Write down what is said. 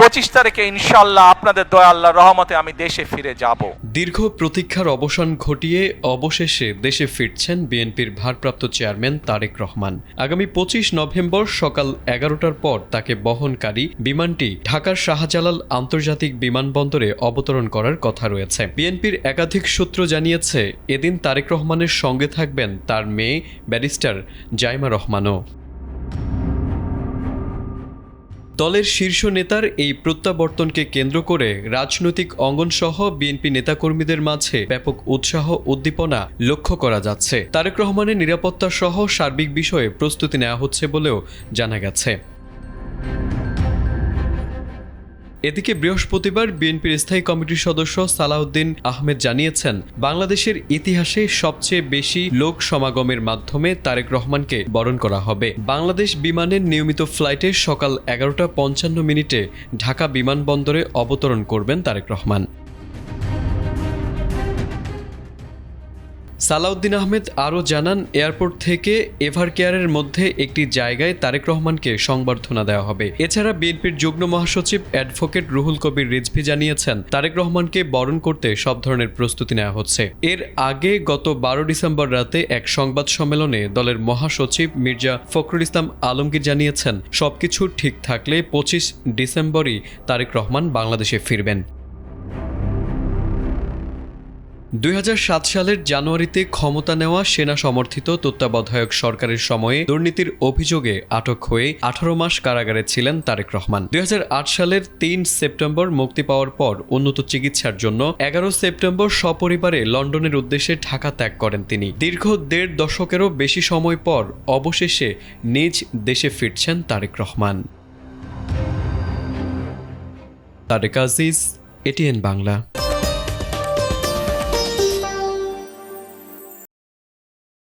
25 তারিখে ইনশাআল্লাহ আপনাদের দয়া আল্লাহর রহমতে আমি দেশে ফিরে যাব। দীর্ঘ প্রতীক্ষার অবসান ঘটিয়ে অবশেষে দেশে ফিরছেন বিএনপির ভারপ্রাপ্ত চেয়ারম্যান তারেক রহমান। আগামী 25 নভেম্বর সকাল 11টার পর তাকে বহনকারী বিমানটি ঢাকার শাহজালাল আন্তর্জাতিক বিমানবন্দরে অবতরণ করার কথা রয়েছে। বিএনপির একাধিক সূত্র জানিয়েছে, এদিন তারেক রহমানের সঙ্গে থাকবেন তার মেয়ে ব্যারিস্টার জাইমা রহমানও। দলের শীর্ষ নেতার এই প্রত্যাবর্তনকে কেন্দ্র করে রাজনৈতিক অঙ্গনসহ বিএনপি নেতাকর্মীদের মাঝে ব্যাপক উৎসাহ উদ্দীপনা লক্ষ্য করা যাচ্ছে। তারেক রহমানের নিরাপত্তা সহ সার্বিক বিষয়ে প্রস্তুতি নেওয়া হচ্ছে বলেও জানা গেছে। এদিকে বৃহস্পতিবার বিএনপির স্থায়ী কমিটির সদস্য সালাউদ্দিন আহমেদ জানিয়েছেন, বাংলাদেশের ইতিহাসে সবচেয়ে বেশি লোক সমাগমের মাধ্যমে তারেক রহমানকে বরণ করা হবে। বাংলাদেশ বিমানের নিয়মিত ফ্লাইটে সকাল 11:55 ঢাকা বিমানবন্দরে অবতরণ করবেন তারেক রহমান। সালাউদ্দিন আহমেদ আরও জানান, এয়ারপোর্ট থেকে এভারকেয়ারের মধ্যে একটি জায়গায় তারেক রহমানকে সংবর্ধনা দেওয়া হবে। এছাড়া বিএনপির যুগ্ম মহাসচিব অ্যাডভোকেট রুহুল কবির রিজভী জানিয়েছেন, তারেক রহমানকে বরণ করতে সব ধরনের প্রস্তুতি নেওয়া হচ্ছে। এর আগে গত 12 ডিসেম্বর রাতে এক সংবাদ সম্মেলনে দলের মহাসচিব মির্জা ফখরুল ইসলাম আলমগীর জানিয়েছেন, সবকিছু ঠিক থাকলে 25 ডিসেম্বরই তারেক রহমান বাংলাদেশে ফিরবেন। 2007 সালের জানুয়ারিতে ক্ষমতা নেওয়া সেনা সমর্থিত তত্ত্বাবধায়ক সরকারের সময়ে দুর্নীতির অভিযোগে আটক হয়ে 18 মাস কারাগারে ছিলেন তারেক রহমান। 2008 সালের 3 সেপ্টেম্বর মুক্তি পাওয়ার পর উন্নত চিকিৎসার জন্য 11 সেপ্টেম্বর সপরিবারে লন্ডনের উদ্দেশ্যে ঢাকা ত্যাগ করেন তিনি। দীর্ঘ 1.5 দশকেরও বেশি সময় পর অবশেষে নিজ দেশে ফিরছেন তারেক রহমান। তারেক আজিজ, এটিএন বাংলা।